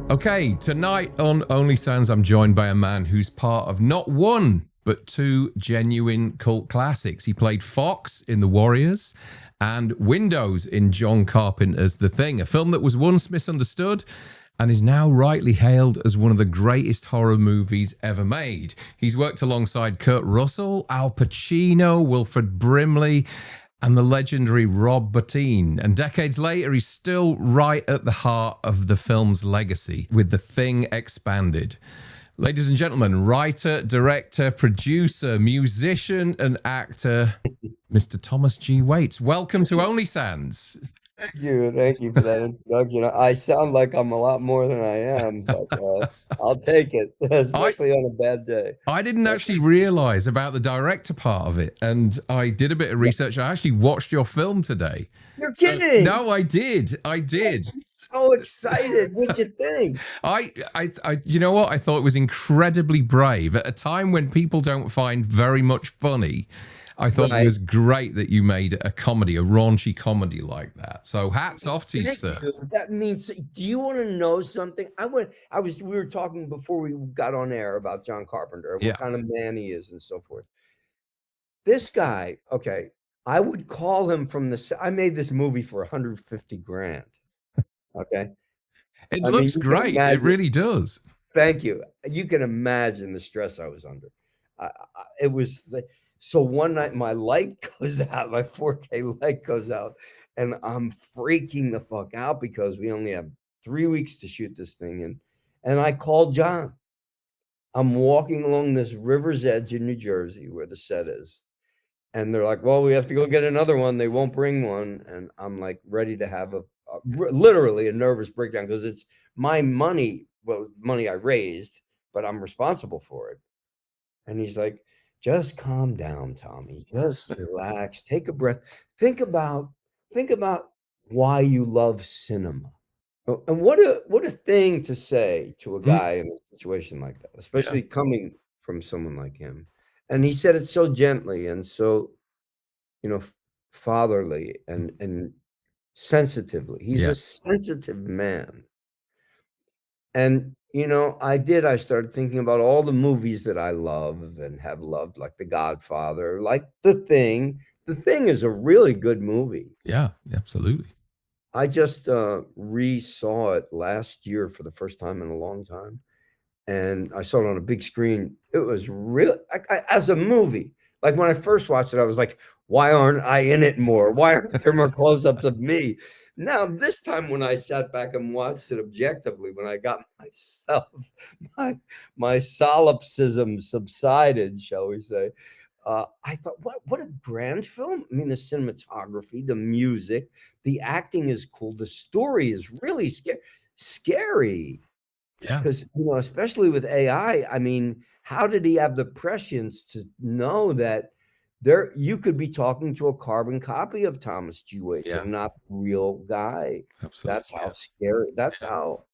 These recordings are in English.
Okay, tonight on Only Sounds, I'm joined by a man who's part of not one, but two genuine cult classics. He played Fox in The Warriors and Windows in John Carpenter's The Thing, a film that was once misunderstood and is now rightly hailed as one of the greatest horror movies ever made. He's worked alongside Kurt Russell, Al Pacino, Wilford Brimley, and the legendary Rob Bottin. And decades later, he's still right at the heart of the film's legacy with The Thing expanded. Ladies and gentlemen, writer, director, producer, musician, and actor, Mr. Thomas G. Waits. Welcome to Only Sands. Thank you for that introduction. I sound like I'm a lot more than I am, but I'll take it, especially on a bad day. I didn't actually realize about the director part of it, and I did a bit of research. I actually watched your film today. You're kidding? No, I did. I'm so excited. What'd you think? You know what? I thought it was incredibly brave at a time when people don't find very much funny. I thought it was great that you made a comedy, a raunchy comedy like that. So hats off to you, sir. That means, do you want to know something? We were talking before we got on air about John Carpenter, what kind of man he is and so forth. This guy, okay, I would call him I made this movie for 150 grand. Okay. It looks great. It really does. Thank you. You can imagine the stress I was under. It was like, so one night my light goes out, my 4K light goes out, and I'm freaking the fuck out because we only have 3 weeks to shoot this thing. And I called John. I'm walking along this river's edge in New Jersey where the set is. And they're like, well, we have to go get another one. They won't bring one. And I'm like ready to have literally a nervous breakdown because it's my money, money I raised, but I'm responsible for it. And he's like, just calm down, Tommy. Just relax. Take a breath. Think about why you love cinema. And what a thing to say to a guy in a situation like that, especially coming from someone like him. And he said it so gently and so, fatherly and sensitively. He's a sensitive man. And I started thinking about all the movies that I love and have loved, like The Godfather, like The Thing. The Thing is a really good movie. Yeah, absolutely. I just re-saw it last year for the first time in a long time. And I saw it on a big screen. It was real as a movie. Like when I first watched it, I was like, why aren't I in it more? Why aren't there more close-ups of me? Now, this time when I sat back and watched it objectively, when I got myself, my solipsism subsided, shall we say, I thought, what a grand film. I mean, the cinematography, the music, the acting is cool. The story is really scary. Yeah. Because, especially with AI, I mean, how did he have the prescience to know that you could be talking to a carbon copy of Thomas G. Waits and not the real guy? Absolutely. That's how scary. That's how.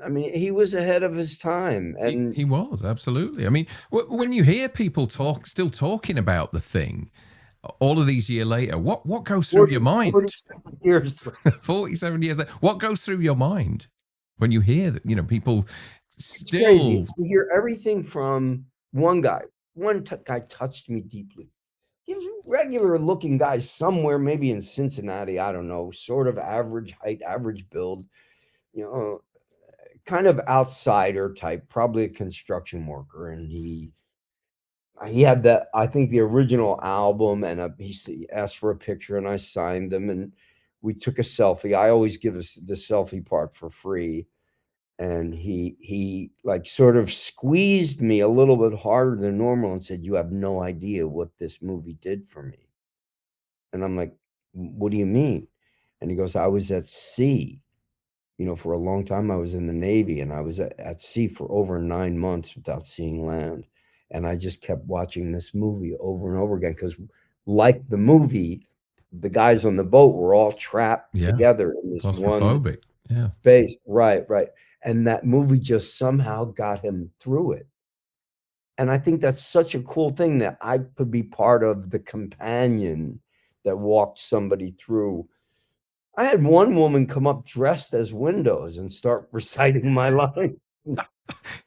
I mean, he was ahead of his time, and he was absolutely. I mean, when you hear people still talking about The Thing, all of these years later, what goes through your mind? 47 years. 47 years later, what goes through your mind when you hear that? People still. You hear everything from one guy. One guy touched me deeply. He was a regular-looking guy somewhere, maybe in Cincinnati. I don't know, sort of average height, average build. Kind of outsider type, probably a construction worker, and he had that, I think, the original album, and he asked for a picture, and I signed them, and we took a selfie. I always give us the selfie part for free, and he like sort of squeezed me a little bit harder than normal and said, "You have no idea what this movie did for me." And I'm like, "What do you mean?" And he goes, "I was at sea. For a long time, I was in the Navy, and I was at sea for over 9 months without seeing land. And I just kept watching this movie over and over again because, like the movie, the guys on the boat were all trapped together in this one space." Right. And that movie just somehow got him through it. And I think that's such a cool thing that I could be part of the companion that walked somebody through. I had one woman come up dressed as Windows and start reciting my line.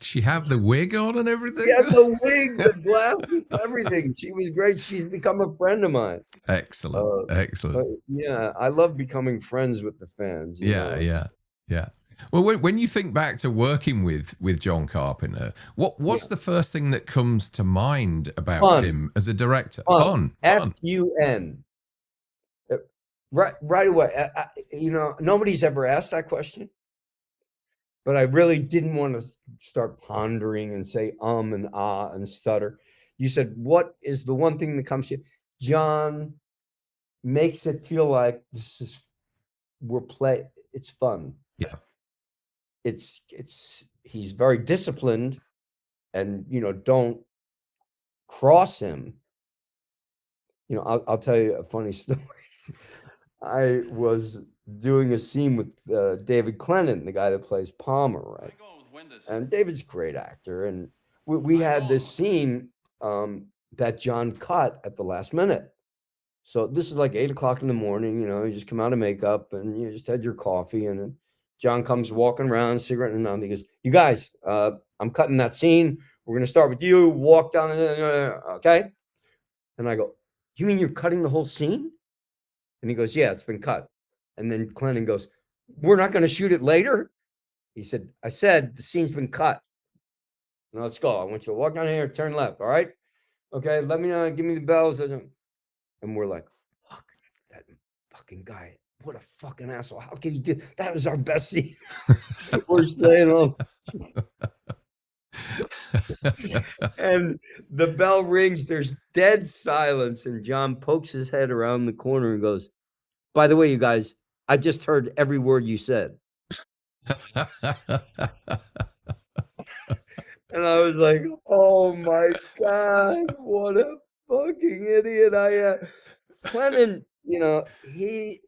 She have the wig on and everything? She had the wig, the glasses, everything. She was great. She's become a friend of mine. Excellent. But Excellent. yeah, I love becoming friends with the fans. You know, Yeah. Well, when you think back to working with John Carpenter, what's the first thing that comes to mind about him as a director? Fun. Fun. Right away. You know, nobody's ever asked that question, but I really didn't want to start pondering and say and ah and stutter. You said, what is the one thing that comes to you? John makes it feel like it's fun. Yeah. He's very disciplined, and you know, don't cross him. You know, I'll tell you a funny story. I was doing a scene with David Clennon, the guy that plays Palmer, right? And David's a great actor, and we had this scene that John cut at the last minute. So this is like 8 o'clock in the morning, you know, you just come out of makeup and you just had your coffee, and then John comes walking around, cigarette in his mouth. He goes, "You guys, I'm cutting that scene. We're going to start with you. Walk down, okay?" And I go, "You mean you're cutting the whole scene?" And he goes, "Yeah, it's been cut." And then Clennon goes, "We're not going to shoot it later?" He said, "I said the scene's been cut. Now let's go. I want you to walk down here, turn left, all right? Okay, let me know, give me the bells." And we're like, "Fuck, that fucking guy. What a fucking asshole. How could he do that? Was our best scene." We're saying, "Oh." And the bell rings, there's dead silence, and John pokes his head around the corner and goes, "By the way, you guys, I just heard every word you said." And I was like, "Oh my God, what a fucking idiot I am." Clennon, you know, he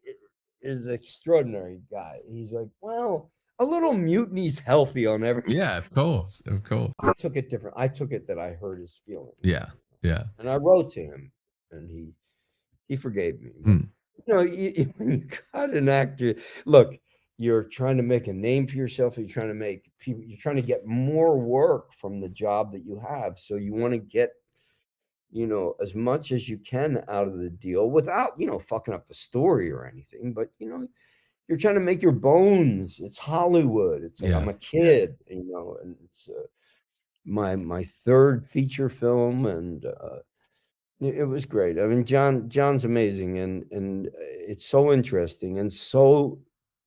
is an extraordinary guy. He's like, "Well, a little mutiny's healthy on everything." Yeah, of course. I took it different. I took it that I hurt his feelings. Yeah. And I wrote to him, and he forgave me. But, you know, when you got an actor, look, you're trying to make a name for yourself. You're trying to make people. You're trying to get more work from the job that you have. So you want to get, you know, as much as you can out of the deal without, you know, fucking up the story or anything. But you know, you're trying to make your bones. It's Hollywood. It's like I'm a kid, you know, and it's my third feature film, and it was great. I mean, John's amazing, and it's so interesting and so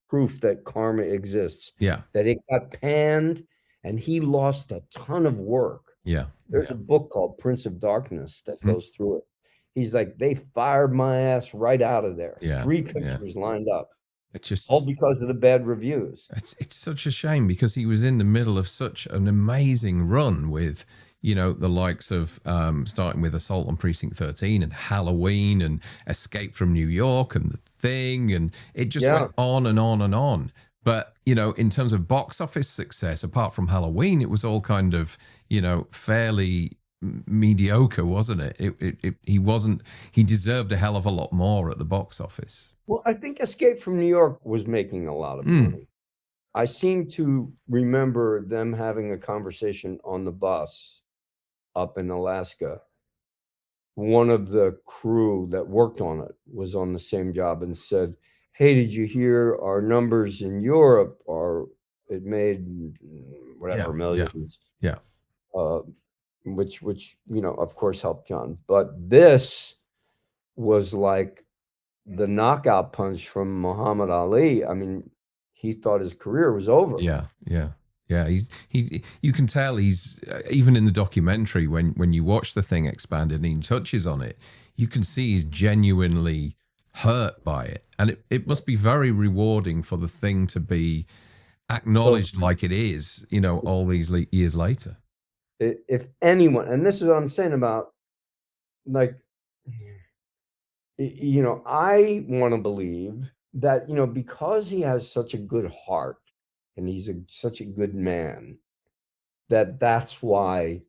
proof that karma exists. Yeah. That it got panned, and he lost a ton of work. Yeah. There's a book called Prince of Darkness that goes through it. He's like, "They fired my ass right out of there." Yeah. 3 pictures lined up. It's just all because of the bad reviews. It's such a shame, because he was in the middle of such an amazing run with, you know, the likes of starting with Assault on Precinct 13 and Halloween and Escape from New York and The Thing, and it just went on and on and on. But, you know, in terms of box office success, apart from Halloween, it was all kind of, you know, fairly mediocre, wasn't it? He deserved a hell of a lot more at the box office. Well, I think Escape from New York was making a lot of money. I seem to remember them having a conversation on the bus up in Alaska. One of the crew that worked on it was on the same job and said, "Hey, did you hear our numbers in Europe it made whatever millions?" Yeah. Which, you know, of course helped John. But this was like the knockout punch from Muhammad Ali. I mean, he thought his career was over. Yeah. You can tell he's even in the documentary, when you watch The Thing expanded and he touches on it, you can see he's genuinely hurt by it, and it must be very rewarding for The Thing to be acknowledged like it is, you know, all these years later. If anyone, and this is what I'm saying about, like, you know, I want to believe that, you know, because he has such a good heart and he's such a good man, that's why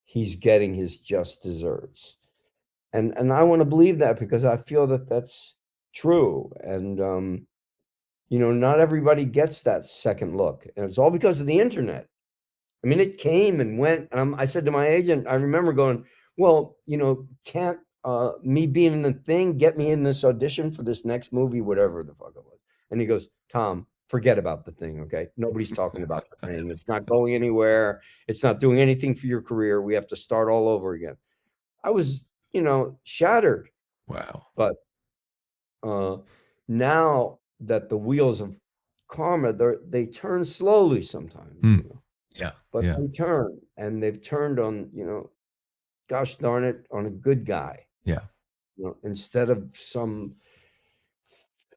he's getting his just desserts. And I want to believe that, because I feel that that's true. And You know, not everybody gets that second look, and it's all because of the internet. I mean, it came and went. And I said to my agent, I remember going, well, you know, can't me being in the thing get me in this audition for this next movie, whatever the fuck it was. And he goes, Tom, forget about the thing. Okay. Nobody's talking about the thing. It's not going anywhere. It's not doing anything for your career. We have to start all over again. I was, you know, shattered. Wow. But now that the wheels of karma, they turn slowly sometimes. Hmm. You know? Yeah. But Yeah. they turn, and they've turned on, you know, gosh darn it, on a good guy, Yeah. you know, instead of some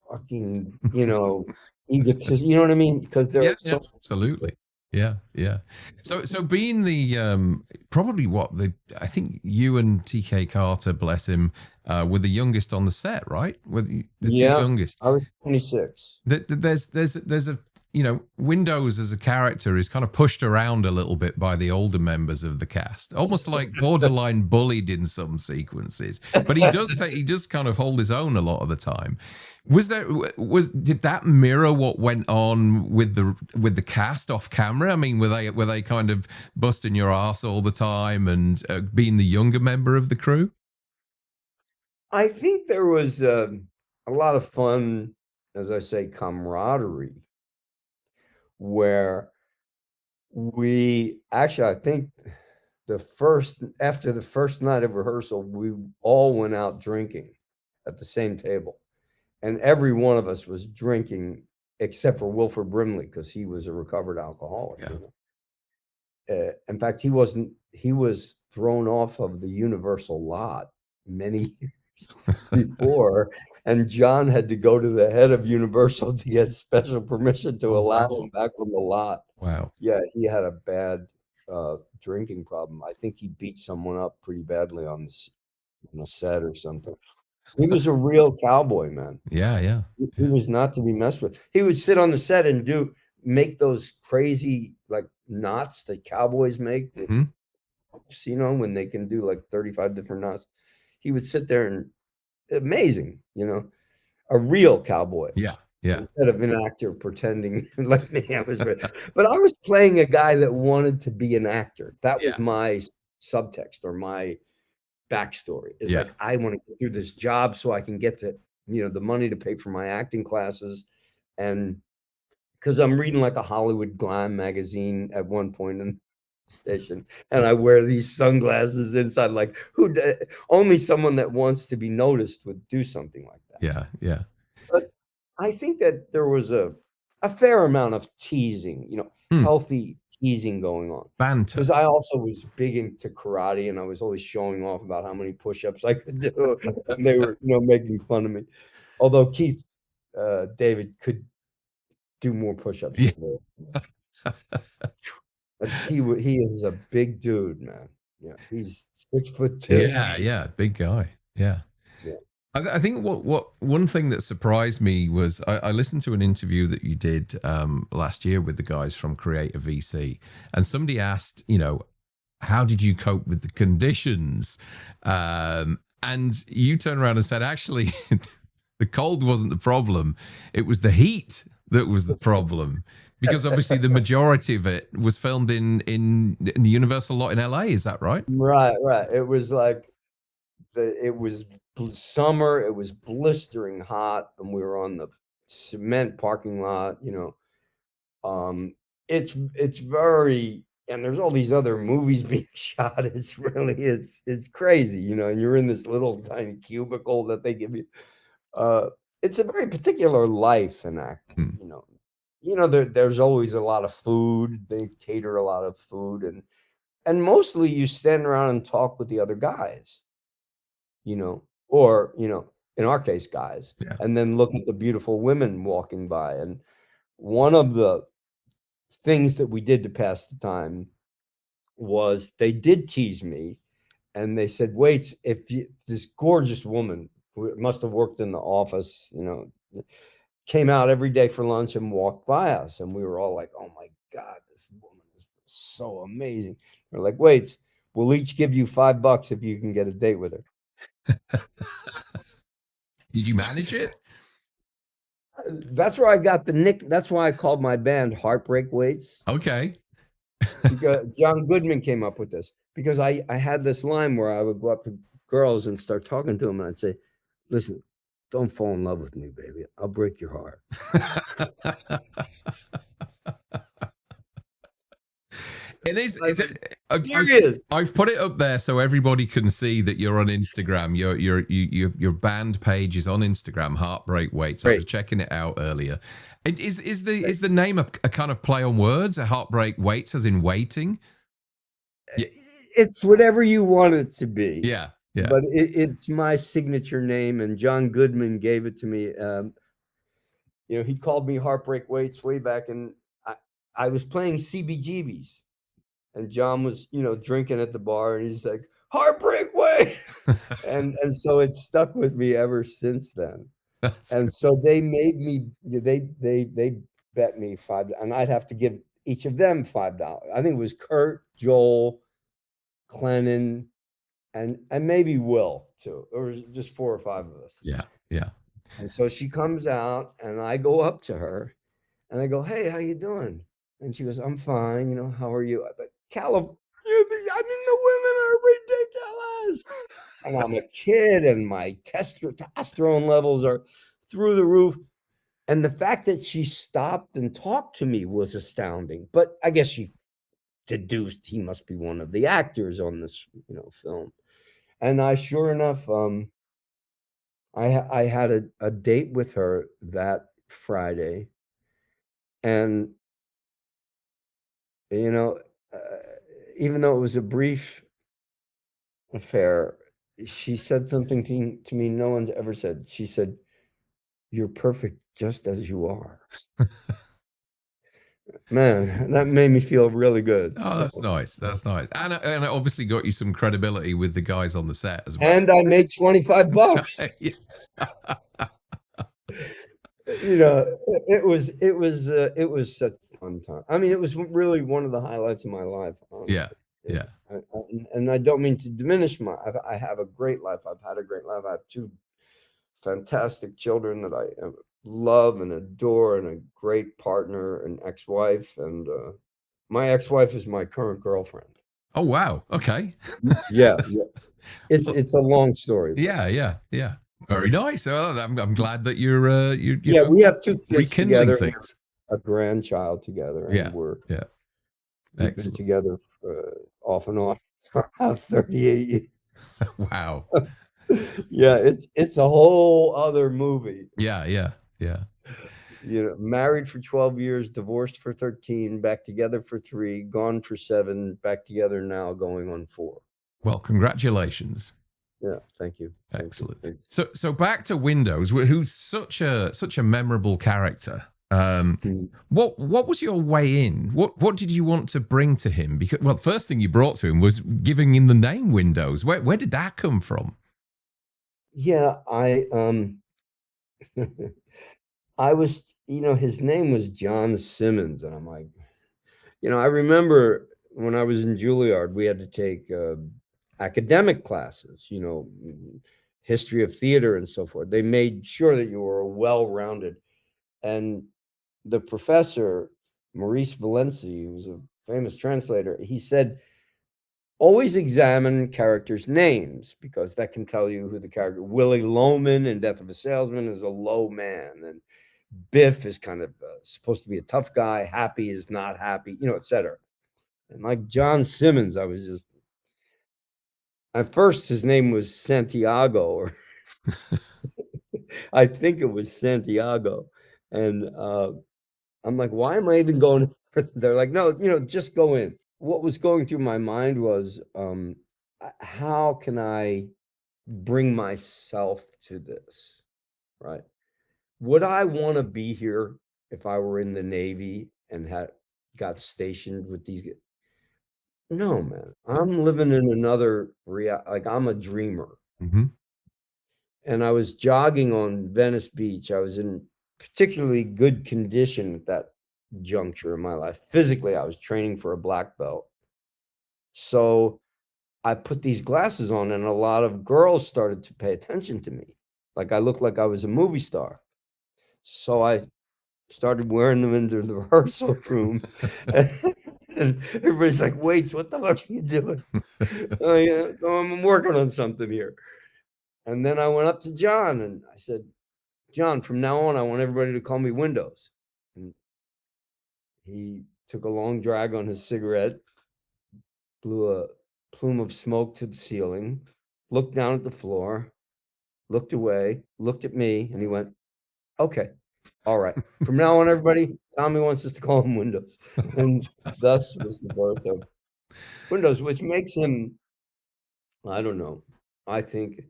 fucking, you know, egotist, you know what I mean? Because Yeah, they're yeah, so, absolutely. Yeah, yeah. So being the probably what the I think you and TK Carter, bless him, were the youngest on the set, right? Were the two yeah, youngest. I was 26. There's a you know, Windows as a character is kind of pushed around a little bit by the older members of the cast, almost like borderline bullied in some sequences. But he does kind of hold his own a lot of the time. Did that mirror what went on with the cast off camera? I mean, were they kind of busting your ass all the time and being the younger member of the crew? I think there was a lot of fun, as I say, camaraderie, where we actually, I think after the first night of rehearsal, we all went out drinking at the same table. And every one of us was drinking except for Wilford Brimley because he was a recovered alcoholic. Yeah. You know? In fact, he was thrown off of the Universal lot many years before, and John had to go to the head of Universal to get special permission to allow him back on the lot. Wow. Yeah, he had a bad drinking problem. I think he beat someone up pretty badly on the set or something. He was a real cowboy, man. Yeah, yeah. He was not to be messed with. He would sit on the set and make those crazy like knots that cowboys make, Hmm. you know, when they can do like 35 different knots. He would sit there and amazing, you know, a real cowboy Yeah, yeah. instead of an actor pretending like me. But I was playing a guy that wanted to be an actor. That was Yeah. my subtext or my backstory. Is Yeah. like I want to get through this job so I can get to, you know, the money to pay for my acting classes. And because I'm reading like a Hollywood glam magazine at one point in the station, and I wear these sunglasses inside. Like, only someone that wants to be noticed would do something like that. Yeah, yeah. But I think that there was a fair amount of teasing, you know, Hmm. healthy teasing going on. Banter. Because I also was big into karate, and I was always showing off about how many push-ups I could do, and they were, you know, making fun of me. Although Keith David could do more push-ups Yeah. than me. But he is a big dude, man. Yeah, he's 6'2". Yeah, yeah, big guy. Yeah. Yeah. I think what one thing that surprised me was I listened to an interview that you did last year with the guys from Creator VC, and somebody asked, you know, how did you cope with the conditions? And you turned around and said, actually, the cold wasn't the problem; it was the heat that was the problem. Because obviously the majority of it was filmed in the Universal lot in LA. Is that right? Right, right. It was like it was summer, it was blistering hot, and we were on the cement parking lot, you know. It's very, and there's all these other movies being shot. It's really it's crazy, you know, and you're in this little tiny cubicle that they give you. Uh it's a very particular life in acting, Hmm. you know. You know, there's always a lot of food. They cater a lot of food, and mostly you stand around and talk with the other guys, you know, or, you know, in our case, guys, Yeah. and then look at the beautiful women walking by. And one of the things that we did to pass the time was they did tease me, and they said, wait, this gorgeous woman who must have worked in the office, you know, came out every day for lunch and walked by us, and we were all like, oh my God, this woman is so amazing. They're like, wait, we'll each give you $5 if you can get a date with her. Did you manage it? That's where I got the nick. That's why I called my band Heartbreak Waits. Okay. Because John Goodman came up with this. Because I had this line where I would go up to girls and start talking to them, and I'd say, "Listen, don't fall in love with me, baby. I'll break your heart." It is. I've put it up there so everybody can see that you're on Instagram. Your band page is on Instagram. Heartbreak Waits. I was checking it out earlier. Is the name a kind of play on words? A Heartbreak Waits, as in waiting. Yeah. It's whatever you want it to be. Yeah. Yeah. But it's my signature name, and John Goodman gave it to me. You know, he called me Heartbreak Waits way back, and I was playing CBGBs. And John was, you know, drinking at the bar, and he's like, "Heartbreak Way," and so it stuck with me ever since then. And so they made me, they bet me $5, and I'd have to give each of them $5. I think it was Kurt, Joel, Clennon, and maybe Will too. There was just 4 or 5 of us. Yeah, yeah. And so she comes out, and I go up to her, and I go, "Hey, how you doing?" And she goes, "I'm fine. You know, how are you?" I'm like, "California, I mean, the women are ridiculous." And I'm a kid, and my testosterone levels are through the roof. And the fact that she stopped and talked to me was astounding. But I guess she deduced he must be one of the actors on this, you know, film. And I, sure enough, I had a date with her that Friday, and you know, even though it was a brief affair, she said something to me no one's ever said. She said, "You're perfect just as you are." Man, that made me feel really good. Oh, that's nice. That's nice. And it obviously got you some credibility with the guys on the set as well. And I made $25. You know, it was such a fun time. I mean, it was really one of the highlights of my life. Honestly. Yeah. And I don't mean to diminish I have a great life. I've had a great life. I have 2 fantastic children that I love and adore, and a great partner, an ex-wife, and my ex-wife is my current girlfriend. Oh wow! Okay. Yeah. It's a long story. Yeah. Very nice. I'm glad that you're yeah. We have 2 kids together, things. A grandchild together, and we've been together off and on for about 38 years. Wow. Yeah, it's a whole other movie. Yeah. You know, married for 12 years, divorced for 13, back together for 3, gone for 7, back together now, going on 4. Well, congratulations. Yeah, thank you. Excellent. So back to Windows, who's such a memorable character. What was your way in? What did you want to bring to him? Because, well, the first thing you brought to him was giving him the name Windows. Where did that come from? Yeah, I was, you know, his name was John Simmons, and I'm like, you know, I remember when I was in Juilliard, we had to take academic classes, you know, history of theater and so forth. They made sure that you were well-rounded. And the professor, Maurice Valenci, who was a famous translator, he said, always examine characters' names, because that can tell you who the character. Willie Loman in Death of a Salesman is a low man, and Biff is kind of supposed to be a tough guy. Happy is not happy, you know, etc. And like John Simmons, I was just, at first his name was Santiago, or I think it was Santiago. And I'm like, why am I even going? They're like, no, you know, just go in. What was going through my mind was, how can I bring myself to this, right? Would I want to be here if I were in the Navy and got stationed with these? No, man. I'm living in another like, I'm a dreamer. Mm-hmm. And I was jogging on Venice Beach. I was in particularly good condition at that juncture in my life. Physically, I was training for a black belt. So I put these glasses on, and a lot of girls started to pay attention to me. Like, I looked like I was a movie star. So I started wearing them into the rehearsal room. And everybody's like, wait, what the fuck are you doing? Oh, yeah, I'm working on something here. And then I went up to John and I said, John, from now on, I want everybody to call me Windows. And he took a long drag on his cigarette, blew a plume of smoke to the ceiling, looked down at the floor, looked away, looked at me, and he went, okay, all right. From now on, everybody, Tommy wants us to call him Windows. And thus was the birth of Windows, which makes him, I don't know, I think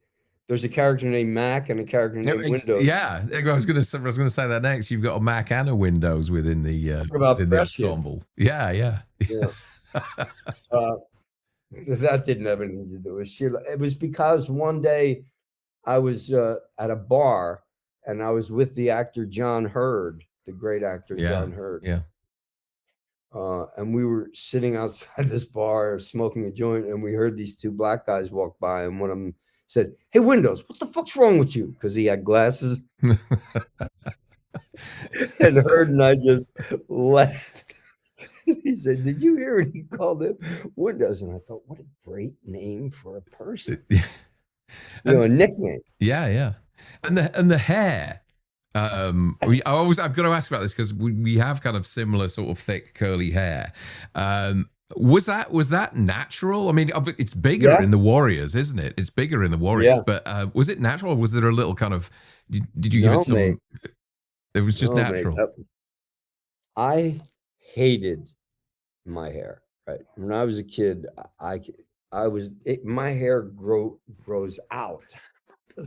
there's a character named Mac and a character named Windows. Yeah, I was going to say that next. You've got a Mac and a Windows within the ensemble. Yeah. That didn't have anything to do with Sheila. It was because one day I was at a bar and I was with the actor John Hurd, the great actor John Hurd. Yeah. And we were sitting outside this bar smoking a joint, and we heard these two black guys walk by, and one of them said, hey, Windows, what the fuck's wrong with you? Because he had glasses. And Hurd and I just laughed. He said, did you hear what he called him? Windows. And I thought, what a great name for a person. A nickname. Yeah. And the hair. I've got to ask about this because we have kind of similar sort of thick curly hair. Was that natural? I mean, it's bigger in the Warriors, isn't it? It's bigger in the Warriors, but was it natural? Or was there a little kind of? Did you give it some? Mate. It was just natural. Mate, I hated my hair. Right when I was a kid, my hair grows out.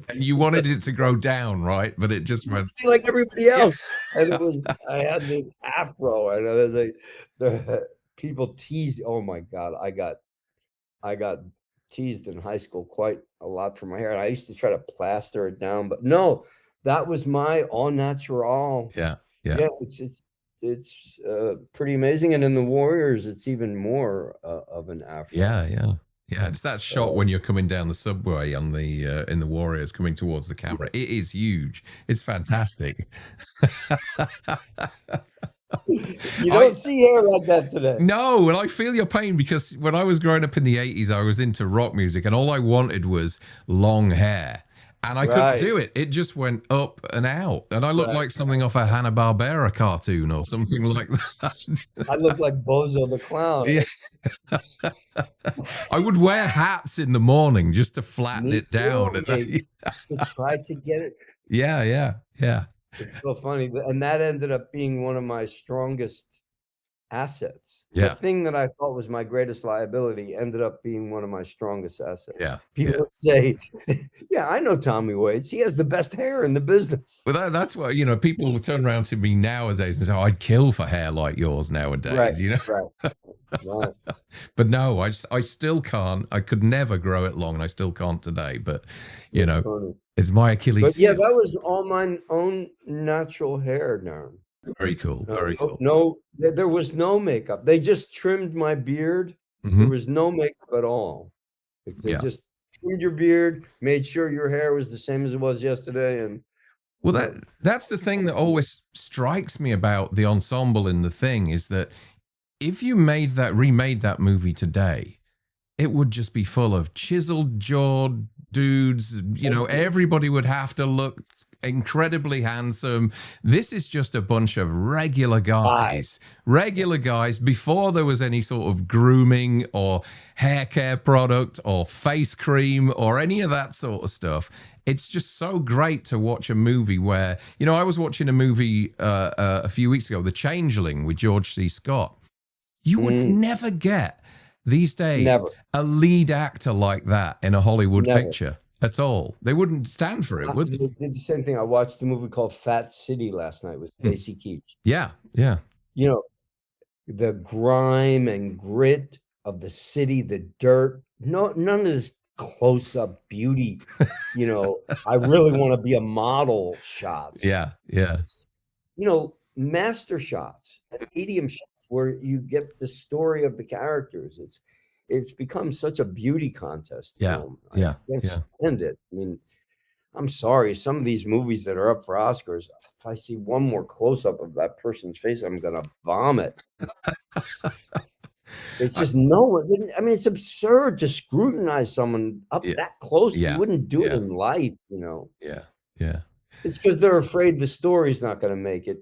And you wanted it to grow down, right? But it just went like everybody else. And I had the afro, and I was like, the people teased. Oh my God, I got teased in high school quite a lot for my hair. And I used to try to plaster it down, but no, that was my all natural. Yeah. It's pretty amazing. And in the Warriors, it's even more of an afro. Yeah, it's that shot when you're coming down the subway on the in the Warriors coming towards the camera. It is huge. It's fantastic. You don't see hair like that today. No, and I feel your pain because when I was growing up in the 80s, I was into rock music and all I wanted was long hair. And I couldn't do it. It just went up and out. And I looked like something off a Hanna-Barbera cartoon or something like that. I look like Bozo the Clown. Yeah. I would wear hats in the morning just to flatten it down. To try to get it. Yeah. It's so funny. And that ended up being one of my strongest assets. Yeah. The thing that I thought was my greatest liability ended up being one of my strongest assets. Yeah. People would say, yeah, I know Tommy Waits. He has the best hair in the business. Well, that's what, people will turn around to me nowadays and say, I'd kill for hair like yours nowadays, Right. But no, I still can't. I could never grow it long, and I still can't today. But, funny. It's my Achilles. But yeah, that was all my own natural hair, Darren. Very cool. Very cool. No, there was no makeup. They just trimmed my beard. Mm-hmm. There was no makeup at all. They just trimmed your beard, made sure your hair was the same as it was yesterday. And well, that's the thing that always strikes me about the ensemble in The Thing is that if you remade that movie today, it would just be full of chiseled jawed dudes. Everybody would have to look incredibly handsome. This is just a bunch of regular guys before there was any sort of grooming or hair care product or face cream or any of that sort of stuff. It's just so great to watch a movie where, I was watching a movie a few weeks ago, The Changeling with George C. Scott. You would never get these days a lead actor like that in a Hollywood picture. At all. They wouldn't stand for it, would they? They did the same thing. I watched a movie called Fat City last night with Stacy Keach. Yeah. The grime and grit of the city, the dirt, none of this close-up beauty. I really want to be a model shots. Yeah. Master shots, medium shots where you get the story of the characters. It's become such a beauty contest. Yeah. I can't stand it. I mean, I'm sorry, some of these movies that are up for Oscars, if I see one more close up of that person's face, I'm gonna vomit. It's just no. I mean, it's absurd to scrutinize someone up Yeah. that close. You Yeah. wouldn't do it Yeah. in life, you know. Yeah. Yeah. It's because they're afraid the story's not going to make it.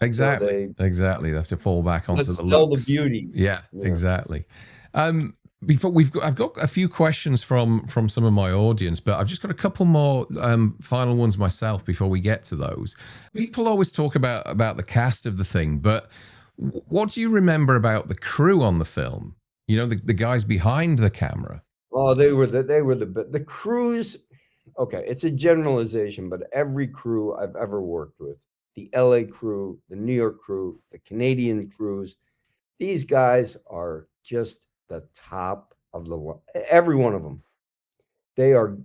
Exactly. So Exactly. They have to fall back onto let's the sell the looks. beauty. Yeah. Exactly. Before I've got a few questions from some of my audience, but I've just got a couple more final ones myself before we get to those. People always talk about the cast of The Thing, but what do you remember about the crew on the film? You know, the guys behind the camera. Oh, they were the crews. Okay, it's a generalization, but every crew I've ever worked with, the LA crew, the New York crew, the Canadian crews, these guys are just the top of the line. Every one of them. They are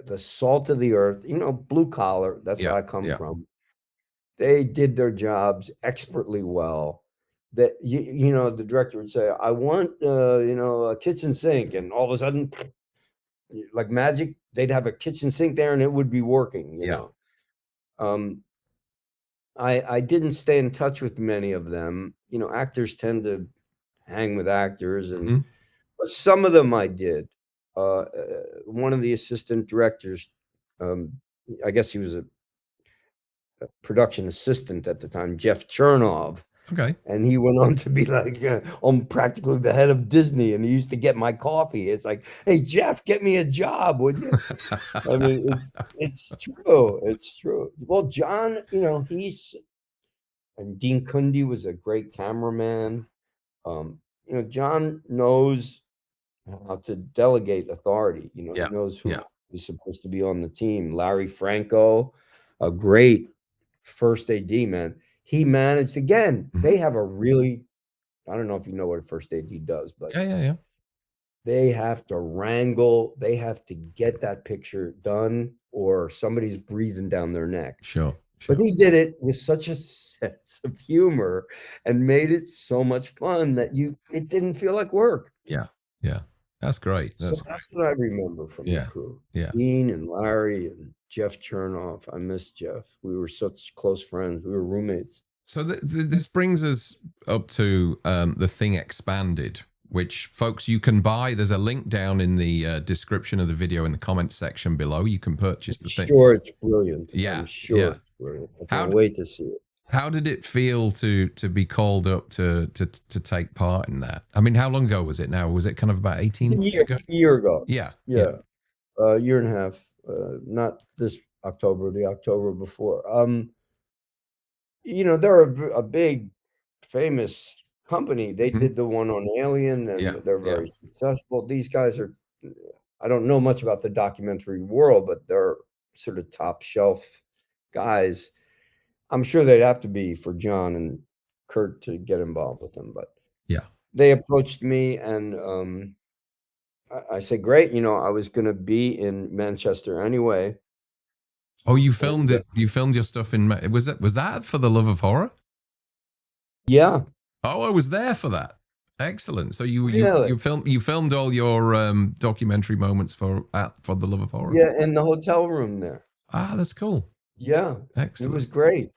the salt of the earth, you know, blue collar. That's where I come from. They did their jobs expertly well. That you know, the director would say, "I want you know, a kitchen sink," and all of a sudden, like magic, they'd have a kitchen sink there, and it would be working. You know, I didn't stay in touch with many of them. You know, actors tend to hang with actors, and but some of them I did. One of the assistant directors, I guess he was a production assistant at the time, Jeff Chernov. Okay. And he went on to be like, I'm practically the head of Disney. And he used to get my coffee. It's like, hey, Jeff, get me a job, would you? I mean, it's true. It's true. Well, John, you know, and Dean Cundy was a great cameraman. You know, John knows how to delegate authority. You know, he knows who is supposed to be on the team. Larry Franco, a great first AD man. He managed again. They have a really, I don't know if you know what a first AD does, but they have to wrangle. They have to get that picture done, or somebody's breathing down their neck. Sure. But he did it with such a sense of humor and made it so much fun that it didn't feel like work. Yeah. Yeah. That's great. That's what I remember from the crew. Yeah. Dean and Larry and Jeff Chernoff. I miss Jeff. We were such close friends. We were roommates. So this brings us up to The Thing Expanded, which, folks, you can buy. There's a link down in the description of the video in the comments section below. You can purchase The Thing. Sure, it's brilliant. Yeah. I'm sure it's brilliant. I can't wait to see it. How did it feel to be called up to take part in that? I mean, how long ago was it now? Was it kind of about 18 months ago? A year ago. Yeah. A year and a half. Not this October, the October before. You know, they're a big, famous company. They did the one on Alien, and they're very successful. These guys are, I don't know much about the documentary world, but they're sort of top shelf guys. I'm sure they'd have to be for John and Kurt to get involved with them, but they approached me, and I said, great. You know, I was going to be in Manchester anyway. Oh, you filmed it. You filmed your stuff in. Was that for The Love of Horror? Yeah. Oh, I was there for that. Excellent. So you filmed all your documentary moments for The Love of Horror. Yeah, in the hotel room there. Ah, that's cool. Yeah, excellent. It was great.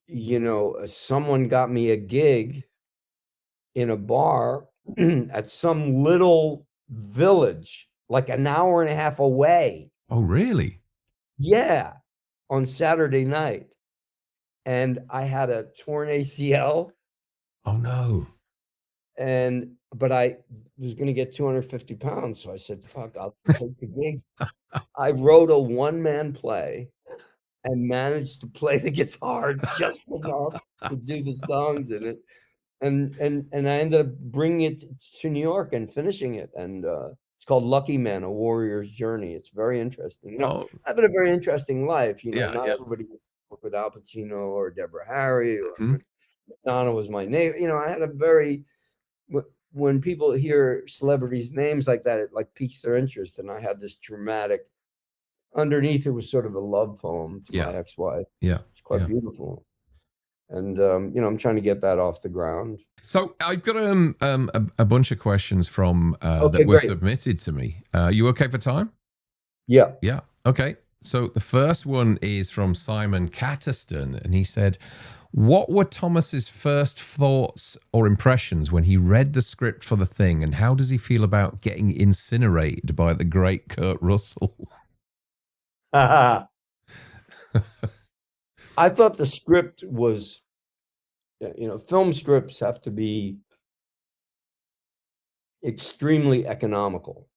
You know, someone got me a gig in a bar at some little village, like an hour and a half away. Oh, really? Yeah, on Saturday night. And I had a torn ACL. Oh, no. But I was going to get 250 pounds. So I said, fuck, I'll take the gig. I wrote a one-man play and managed to play the guitar just enough to do the songs in it. And I ended up bringing it to New York and finishing it. And it's called Lucky Man, A Warrior's Journey. It's very interesting. You know, having a very interesting life. You know, not everybody gets to work with Al Pacino or Deborah Harry or Madonna was my neighbor. You know, I had a very, when people hear celebrities' names like that, it like piques their interest. And I had this dramatic, underneath it was sort of a love poem to my ex-wife. Yeah. It's quite beautiful. And, you know, I'm trying to get that off the ground. So I've got a bunch of questions from that were submitted to me. You okay for time? Yeah. Yeah. Okay. So the first one is from Simon Catterston, and he said, what were Thomas's first thoughts or impressions when he read the script for The Thing, and how does he feel about getting incinerated by the great Kurt Russell? I thought the script was, film scripts have to be extremely economical.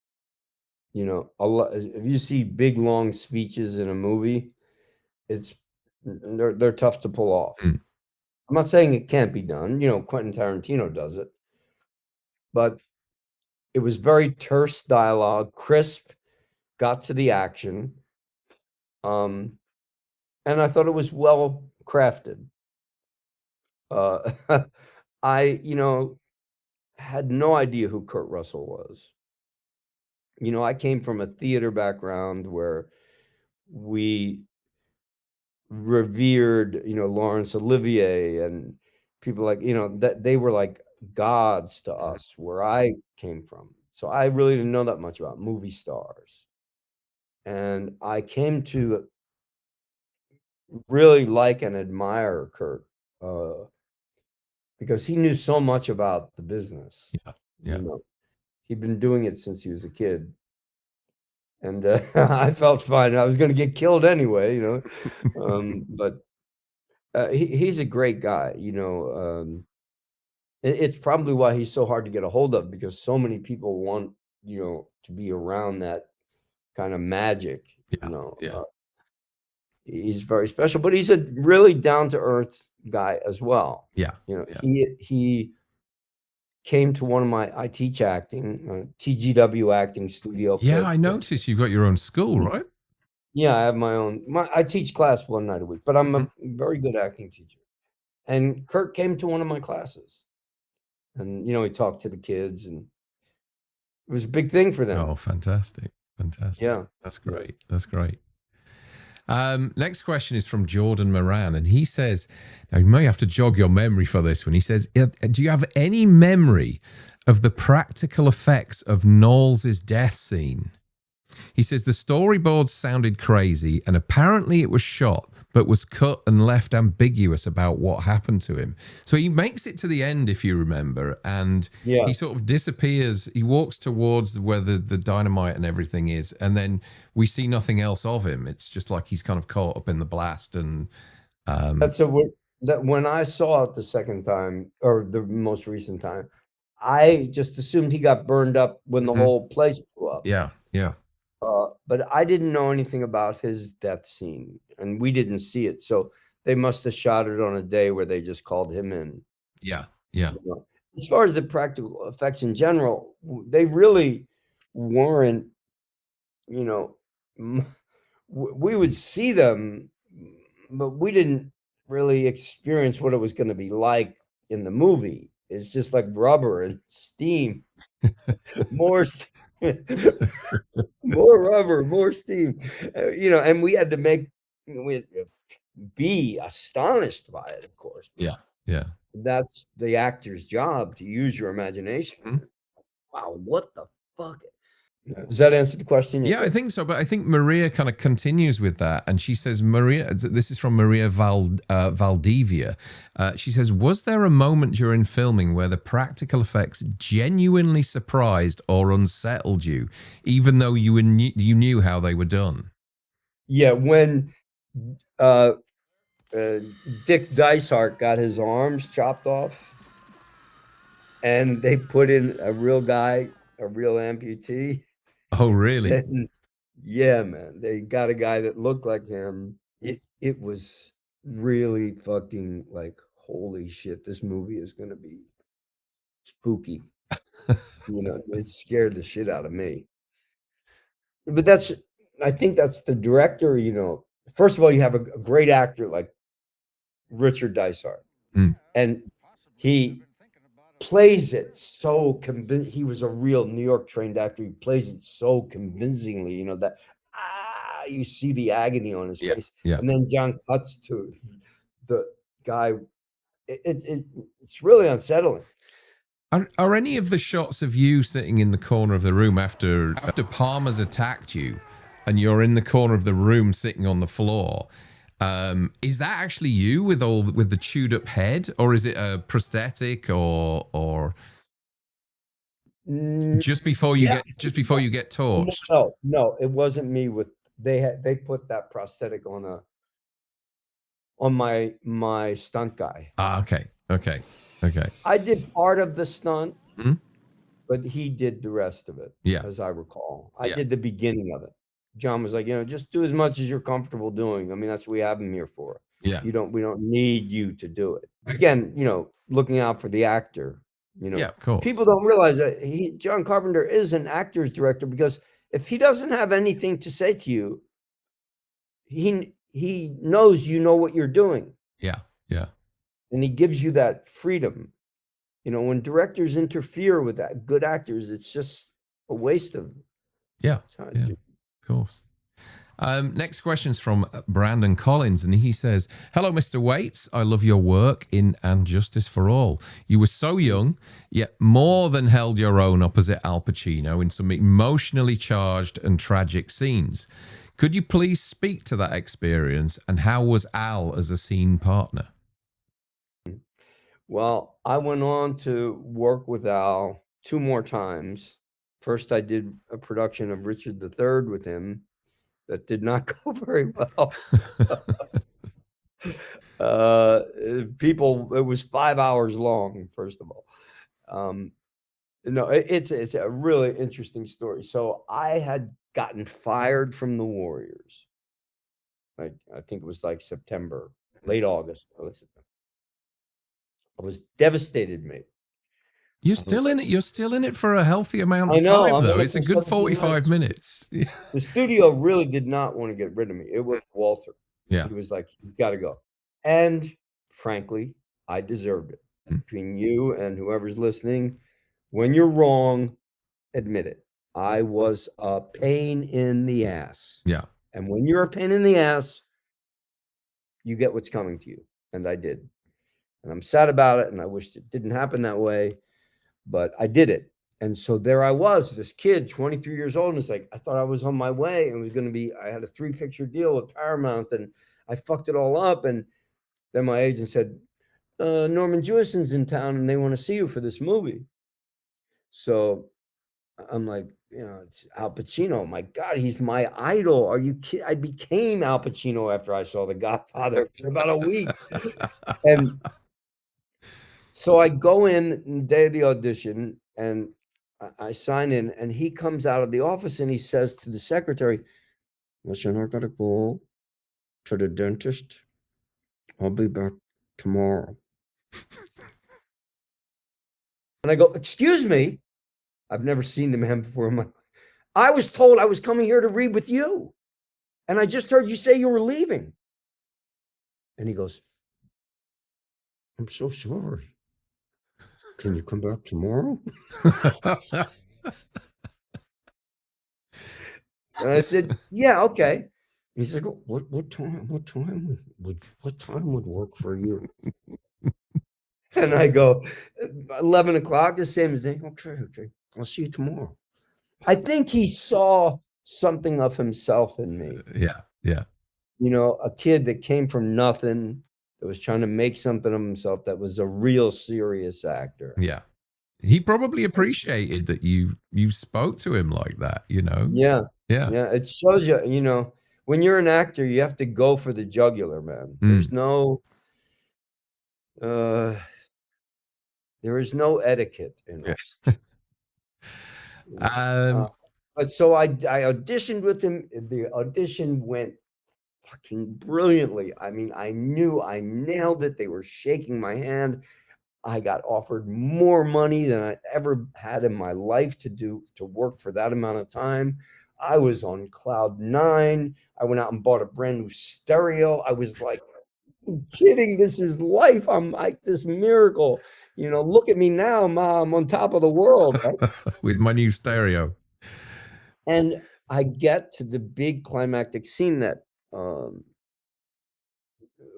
If you see big long speeches in a movie, they're tough to pull off. I'm not saying it can't be done. Quentin Tarantino does it, but it was very terse dialogue, crisp, got to the action, and I thought it was well crafted. I had no idea who Kurt Russell was. I came from a theater background where we revered, Laurence Olivier and people like, that they were like gods to us where I came from. So I really didn't know that much about movie stars. And I came to really like and admire Kurt because he knew so much about the business. Yeah. He'd been doing it since he was a kid. And I felt fine. I was going to get killed anyway, but he's a great guy. It's probably why he's so hard to get a hold of, because so many people want, to be around that kind of magic. He's very special, but he's a really down to earth guy as well. He came to one of my, I teach acting, TGW acting studio. Yeah, I noticed you've got your own school, right? Yeah, I have my own. I teach class one night a week, but I'm a very good acting teacher. And Kurt came to one of my classes, and he talked to the kids, and it was a big thing for them. Oh, fantastic! Yeah, that's great. That's great. Next question is from Jordan Moran, and he says, now you may have to jog your memory for this one. He says, do you have any memory of the practical effects of Knowles' death scene? He says the storyboards sounded crazy, and apparently it was shot, but was cut and left ambiguous about what happened to him. So he makes it to the end, if you remember, and he sort of disappears. He walks towards where the dynamite and everything is, and then we see nothing else of him. It's just like he's kind of caught up in the blast. And that when I saw it the second time, or the most recent time, I just assumed he got burned up when the whole place blew up. Yeah. But I didn't know anything about his death scene, and we didn't see it. So they must have shot it on a day where they just called him in. Yeah. As far as the practical effects in general, they really weren't, we would see them, but we didn't really experience what it was going to be like in the movie. It's just like rubber and steam, more rubber, more steam, and we had to be astonished by it, of course. Yeah. That's the actor's job, to use your imagination. Wow, what the fuck? Does that answer the question? Yeah, I think so. But I think Maria kind of continues with that. And she says, this is from Maria Valdivia. She says, was there a moment during filming where the practical effects genuinely surprised or unsettled you, even though you knew how they were done? Yeah, when Dick Dicehart got his arms chopped off and they put in a real guy, a real amputee. Oh, really? And, yeah, man. They got a guy that looked like him. It was really fucking like, holy shit, this movie is going to be spooky. It scared the shit out of me. But I think that's the director, first of all, you have a great actor like Richard Dysart, and he plays it so he was a real New York trained actor. He plays it so convincingly, that you see the agony on his face. And then John cuts to the guy. It's really unsettling. Are any of the shots of you sitting in the corner of the room after Palmer's attacked you? and you're in the corner of the room sitting on the floor. Is that actually you with the chewed up head, or is it a prosthetic, or just before you Yeah. get torched? No, it wasn't me. They put that prosthetic on my stunt guy. Okay. I did part of the stunt, Hmm? but he did the rest of it, Yeah. as I recall. I Yeah. did the beginning of it. John was like, just do as much as you're comfortable doing. I mean, that's what we have him here for. Yeah. We don't need you to do it. Again, looking out for the actor. Yeah, of course. People don't realize that John Carpenter is an actor's director, because if he doesn't have anything to say to you, he knows what you're doing. Yeah. And he gives you that freedom. When directors interfere with that good actors, it's just a waste of time. Of course. Next question's from Brandon Collins, and he says, "Hello, Mr. Waits. I love your work in And Justice for All. You were so young, yet more than held your own opposite Al Pacino in some emotionally charged and tragic scenes. Could you please speak to that experience, and how was Al as a scene partner?" Well, I went on to work with Al 2 more times. First, I did a production of Richard III with him that did not go very well. It was 5 hours long, first of all. It's a really interesting story. So I had gotten fired from the Warriors. I think it was like September, late August. I was devastated, mate. You're still in it. You're still in it for a healthy amount I of know, time, I'm though. in it It's a for good 17 45 minutes. The studio really did not want to get rid of me. It was Walter. Yeah. He was like, he's got to go. And frankly, I deserved it. Between you and whoever's listening, when you're wrong, admit it. I was a pain in the ass. Yeah. And when you're a pain in the ass, you get what's coming to you. And I did. And I'm sad about it. And I wish it didn't happen that way. But I did it. And so there I was, this kid, 23 years old. And it's like, I thought I was on my way. And it was going to be, I had a 3-picture deal with Paramount, and I fucked it all up. And then my agent said, Norman Jewison's in town and they want to see you for this movie. So I'm like, it's Al Pacino. My God, he's my idol. Are you kidding? I became Al Pacino after I saw The Godfather for about a week. And so I go in the day of the audition and I sign in, and he comes out of the office and he says to the secretary, "Listen, I gotta go to the dentist. I'll be back tomorrow." And I go, "Excuse me?" I've never seen the man before in my life. "I was told I was coming here to read with you, and I just heard you say you were leaving." And he goes, "I'm so sorry. Can you come back tomorrow?" And I said, "Yeah, okay." He said, What time would work for you?" And I go, 11 o'clock, the same as they. Okay. I'll see you tomorrow. I think he saw something of himself in me. Yeah. A kid that came from nothing, that was trying to make something of himself, that was a real serious actor. Yeah. He probably appreciated that you spoke to him like that, Yeah. It shows you, when you're an actor, you have to go for the jugular, man. There's no there is no etiquette in it. But so I auditioned with him. The audition went fucking brilliantly. I mean, I knew I nailed it. They were shaking my hand. I got offered more money than I ever had in my life to work for that amount of time. I was on cloud 9. I went out and bought a brand new stereo. I was like, kidding, this is life. I'm like this miracle. Look at me now, Mom, on top of the world. Right? With my new stereo. And I get to the big climactic scene that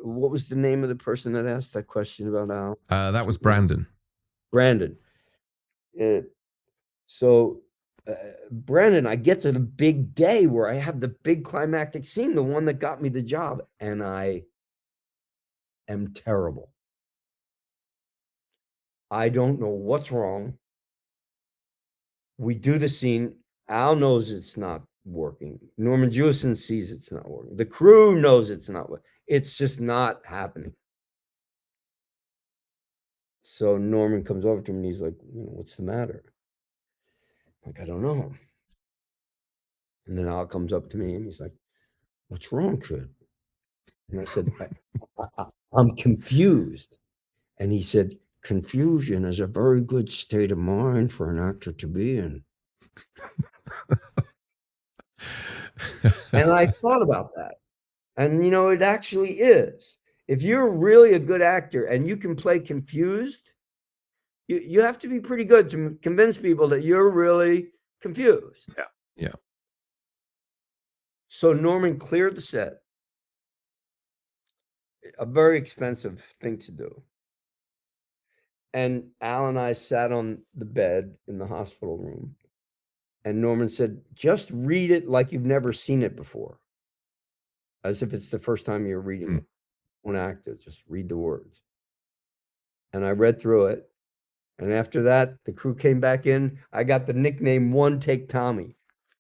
what was the name of the person that asked that question about Al? That was Brandon. Brandon. So Brandon, I get to the big day where I have the big climactic scene, the one that got me the job, and I am terrible. I don't know what's wrong. We do the scene. Al knows it's not working. Norman Jewison sees it's not working. The crew knows it's not working. It's just not happening. So Norman comes over to me and he's like, what's the matter? I'm like, I don't know. And then Al comes up to me and he's like, what's wrong, kid? And I said, I'm confused. And he said, confusion is a very good state of mind for an actor to be in. And I thought about that. And, it actually is. If you're really a good actor and you can play confused, you have to be pretty good to convince people that you're really confused. Yeah. Yeah. So Norman cleared the set. A very expensive thing to do. And Al and I sat on the bed in the hospital room. And Norman said, just read it like you've never seen it before. As if it's the first time you're reading it. Don't act it, just read the words. And I read through it. And after that, the crew came back in. I got the nickname One Take Tommy.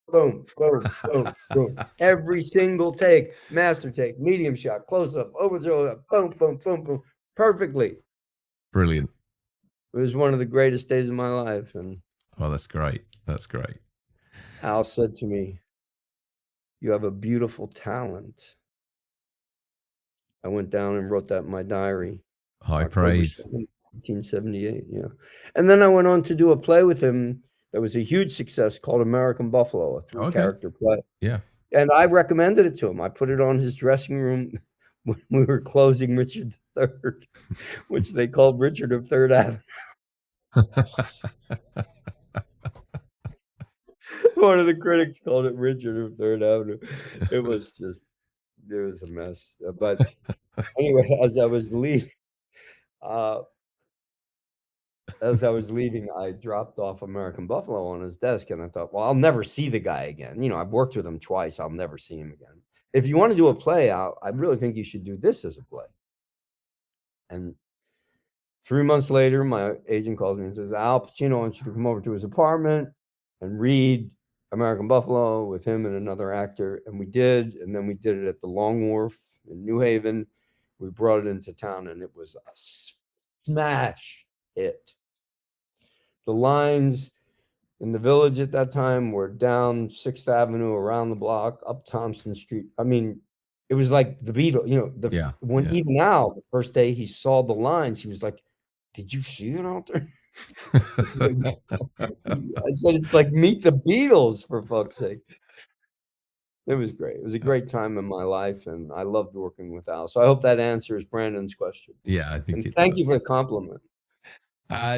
Boom, boom, boom, boom. Every single take, master take, medium shot, close up, over shoulder, boom, boom, boom, boom, perfectly. Brilliant. It was one of the greatest days of my life. And oh, that's great. That's great. Al said to me, you have a beautiful talent. I went down and wrote that in my diary. High praise. 1978, yeah. And then I went on to do a play with him that was a huge success called American Buffalo, a 3-character play. Yeah. And I recommended it to him. I put it on his dressing room when we were closing Richard III, which they called Richard of Third Avenue. One of the critics called it Richard of Third Avenue. It was a mess. But anyway, as I was leaving, I dropped off American Buffalo on his desk, and I thought, well, I'll never see the guy again. I've worked with him twice. I'll never see him again. If you want to do a play, I really think you should do this as a play. And 3 months later, my agent calls me and says, Al Pacino wants you to come over to his apartment and read American Buffalo with him and another actor. And we did. And then we did it at the Long Wharf in New Haven. We brought it into town, and it was a smash hit. The lines in the Village at that time were down 6th Avenue, around the block, up Thompson Street. I mean, it was like the Beatles, even now, the first day he saw the lines, he was like, did you see it out there? I said, it's like Meet the Beatles, for fuck's sake. It was great. It was a great time in my life, and I loved working with Al. So I hope that answers Brandon's question. Yeah, I think thank you for the compliment.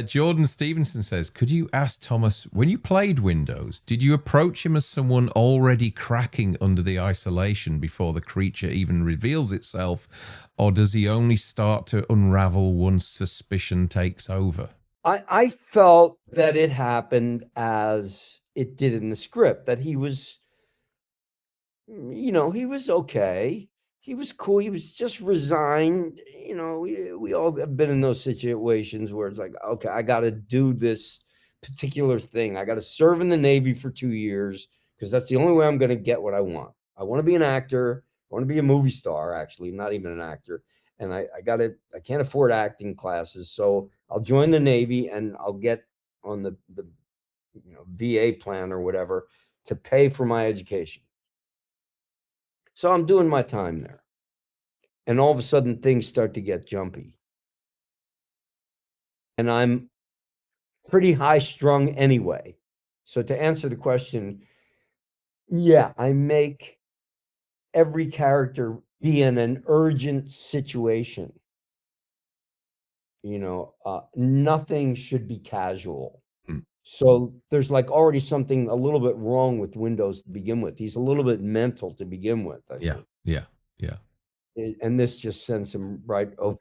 Jordan Stevenson says, could you ask Thomas, when you played Windows, did you approach him as someone already cracking under the isolation before the creature even reveals itself, or does he only start to unravel once suspicion takes over? I felt that it happened as it did in the script, that he was, he was okay. He was cool. He was just resigned. We all have been in those situations where it's like, okay, I got to do this particular thing. I got to serve in the Navy for 2 years because that's the only way I'm going to get what I want. I want to be an actor. I want to be a movie star, actually, not even an actor. And I can't afford acting classes. So I'll join the Navy and I'll get on the VA plan or whatever to pay for my education. So I'm doing my time there. And all of a sudden, things start to get jumpy. And I'm pretty high strung anyway. So to answer the question, yeah, I make every character be in an urgent situation. Nothing should be casual. So there's like already something a little bit wrong with Windows to begin with. He's a little bit mental to begin with. Yeah. And this just sends him right over.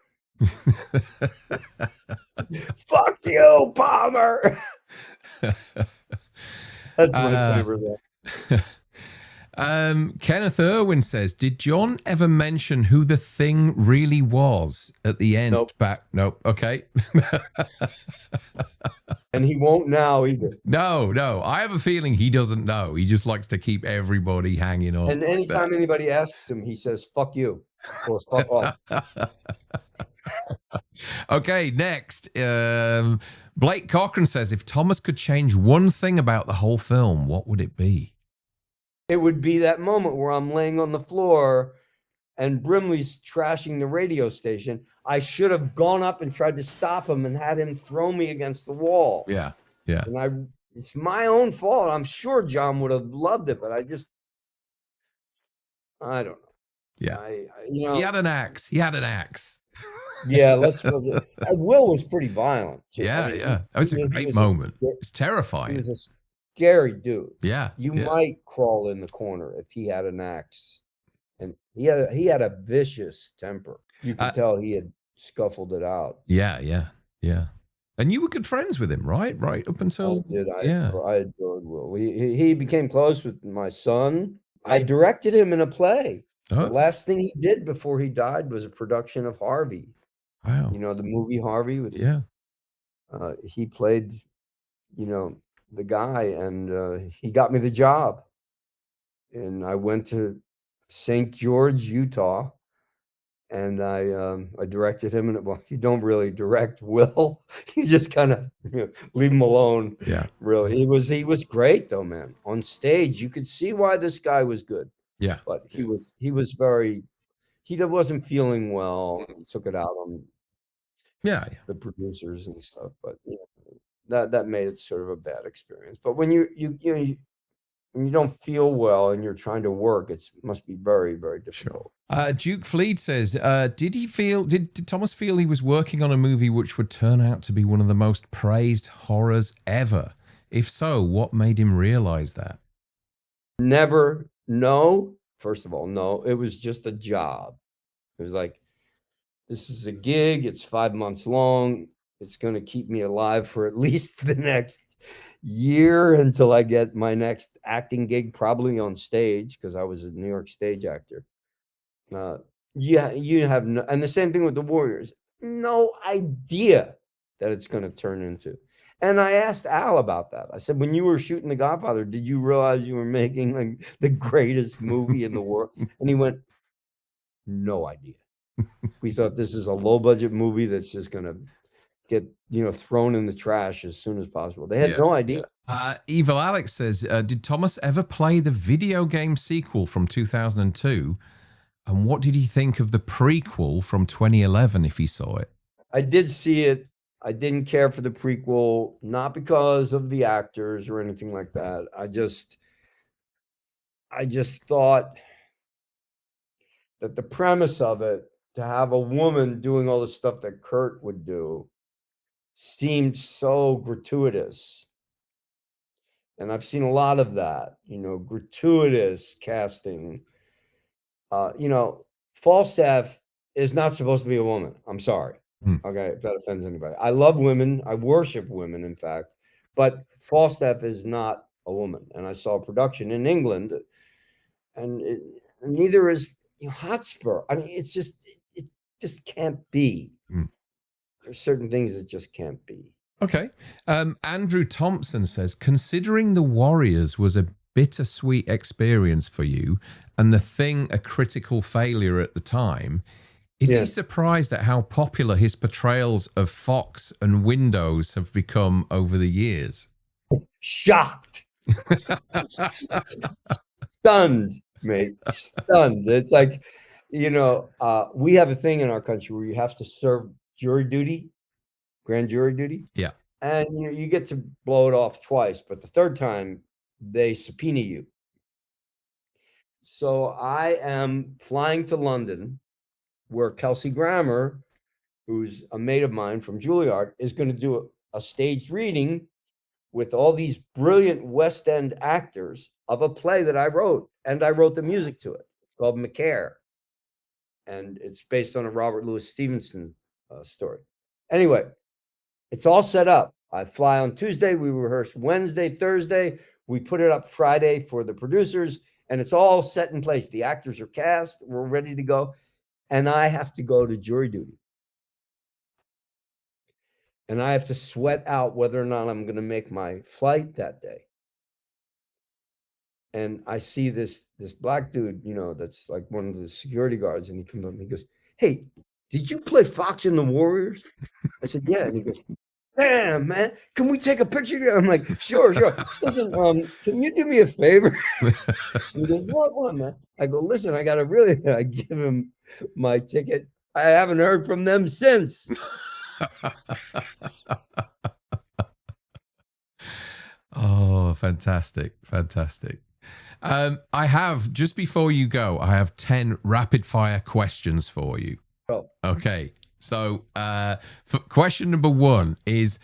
Fuck you, Palmer. That's my favorite one. Kenneth Irwin says, did John ever mention who the thing really was at the end? Nope. Nope. Okay. And he won't now either. No. I have a feeling he doesn't know. He just likes to keep everybody hanging on. And anytime anybody asks him, he says, fuck you or fuck off. Okay, next. Blake Cochran says, if Thomas could change one thing about the whole film, what would it be? It would be that moment where I'm laying on the floor and Brimley's trashing the radio station. I should have gone up and tried to stop him and had him throw me against the wall. Yeah. And it's my own fault. I'm sure John would have loved it, but I don't know. Yeah. You know, He had an axe. Yeah, Will was pretty violent too. Yeah, I mean, yeah. That was a great moment. It's terrifying. He was a scary dude. Yeah. You might crawl in the corner if he had an axe. And he had a vicious temper. You could tell he had scuffled it out. Yeah. And you were good friends with him, right? Right up until I adored Will. He became close with my son. I directed him in a play. The last thing he did before he died was a production of Harvey. Wow. You know, the movie Harvey with he played, you know, the guy, and he got me the job. And I went to St. George, Utah, and I directed him. And well, you don't really direct Will. You just kind of leave him alone. Yeah. Really. He was great though, man. On stage, you could see why this guy was good. Yeah. But he wasn't feeling well. He took it out on the producers and stuff. But that made it sort of a bad experience. But when when you don't feel well and you're trying to work, it must be very, very difficult. Sure. Duke Fleet says, did Thomas feel he was working on a movie which would turn out to be one of the most praised horrors ever? If so, what made him realize that? No. First of all, no. It was just a job. It was like, this is a gig. It's 5 months long. It's going to keep me alive for at least the next year until I get my next acting gig, probably on stage, because I was a New York stage actor. You have no, and the same thing with the Warriors. No idea that it's going to turn into. And I asked Al about that. I said, when you were shooting The Godfather, did you realize you were making like the greatest movie in the world? And he went, no idea. We thought this is a low budget movie that's just going to get thrown in the trash as soon as possible. They had no idea. Evil Alex says, did Thomas ever play the video game sequel from 2002? And what did he think of the prequel from 2011 if he saw it? I did see it. I didn't care for the prequel, not because of the actors or anything like that. I just thought that the premise of it, to have a woman doing all the stuff that Kurt would do, seemed so gratuitous. And I've seen a lot of that, gratuitous casting. Falstaff is not supposed to be a woman. I'm sorry. Okay, if that offends anybody. I love women. I worship women, in fact. But Falstaff is not a woman. And I saw a production in England, and neither is Hotspur. I mean, it just can't be. There's certain things that just can't be. Okay. Andrew Thompson says, considering The Warriors was a bittersweet experience for you and The Thing a critical failure at the time, is he surprised at how popular his portrayals of Fox and Windows have become over the years? Shocked. Stunned, mate. Stunned. It's like, we have a thing in our country where you have to serve grand jury duty. Yeah. And you get to blow it off twice, but the third time they subpoena you. So I am flying to London, where Kelsey Grammer, who's a mate of mine from Juilliard, is going to do a staged reading with all these brilliant West End actors of a play that I wrote, and I wrote the music to it. It's called McCare, and it's based on a Robert Louis Stevenson story. Anyway, it's all set up. I fly on Tuesday. We rehearse Wednesday, Thursday. We put it up Friday for the producers, and it's all set in place. The actors are cast. We're ready to go. And I have to go to jury duty. And I have to sweat out whether or not I'm going to make my flight that day. And I see this black dude, you know, that's like one of the security guards. And he comes up and he goes, "Hey, did you play Fox in the Warriors?" I said, "Yeah." And he goes, "Damn, man, can we take a picture together?" I'm like, sure. Listen, can you do me a favor? He goes, what, man? I go, listen, I give him my ticket. I haven't heard from them since. Oh, fantastic. I have, just before you go, I have 10 rapid fire questions for you. Oh. Okay. So for question number 1 is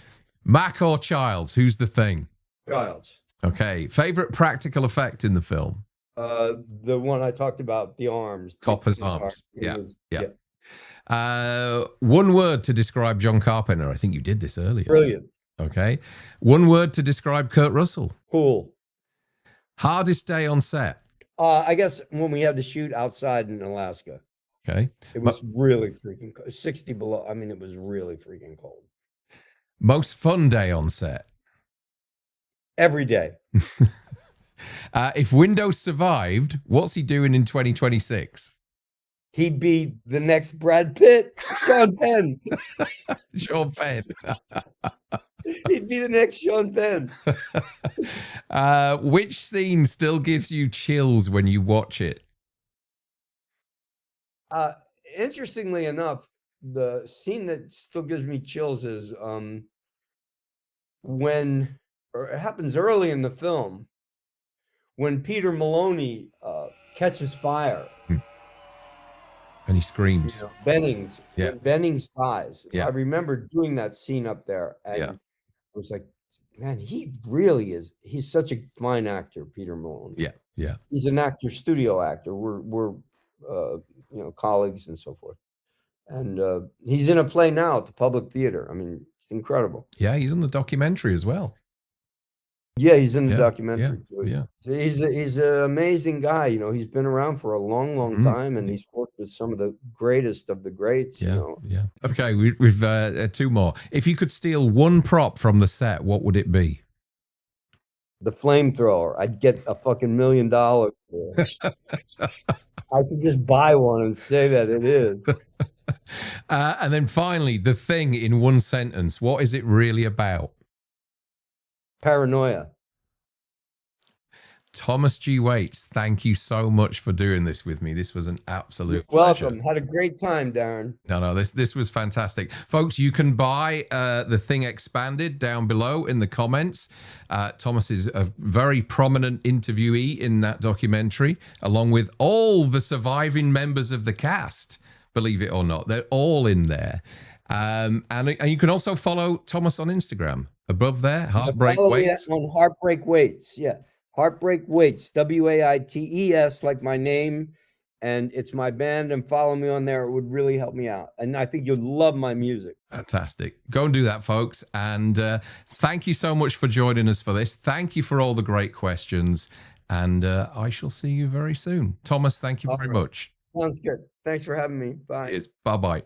Mac or Childs? Who's the thing? Childs. Okay. Favorite practical effect in the film? The one I talked about, the arms. Copper's arms. Yeah. One word to describe John Carpenter. I think you did this earlier. Brilliant. Okay. One word to describe Kurt Russell. Cool. Hardest day on set? I guess when we had to shoot outside in Alaska. Okay. It was really freaking cold. 60 below. I mean, it was really freaking cold. Most fun day on set? Every day. If Windows survived, what's he doing in 2026? He'd be the next Brad Pitt, Sean Penn. Sean Penn. He'd be the next Sean Penn. Which scene still gives you chills when you watch it? Interestingly enough, the scene that still gives me chills is when, or it happens early in the film, when Peter Maloney catches fire. And he screams. You know, Bennings. Yeah. Bennings dies. Yeah. I remember doing that scene up there. And it was like, man, he really is. He's such a fine actor, Peter Maloney. Yeah. He's an actor, studio actor. We're colleagues and so forth. And he's in a play now at the Public Theater. I mean, it's incredible. Yeah, he's in the documentary as well. Yeah, he's in the documentary too. Yeah. He's an amazing guy. You know, he's been around for a long time, and he's worked with some of the greatest of the greats. Yeah, you know. Yeah. Okay, we've 2 more. If you could steal one prop from the set, what would it be? The flamethrower. I'd get a fucking $1 million for it. I could just buy one and say that it is. And then finally, The Thing in one sentence. What is it really about? Paranoia. Thomas G. Waits, thank you so much for doing this with me. This was an absolute pleasure. Welcome. Had a great time, Darren. No, this was fantastic. Folks, you can buy The Thing Expanded down below in the comments. Thomas is a very prominent interviewee in that documentary, along with all the surviving members of the cast, believe it or not. They're all in there. And you can also follow Thomas on Instagram. Above there, Heartbreak Waits. On Heartbreak Waits, yeah. Heartbreak Waits, Waites, like my name, and it's my band, and follow me on there. It would really help me out, and I think you'd love my music. Fantastic. Go and do that, folks, and thank you so much for joining us for this. Thank you for all the great questions, and I shall see you very soon. Thomas, thank you very much. Sounds good. Thanks for having me. Bye. Bye-bye.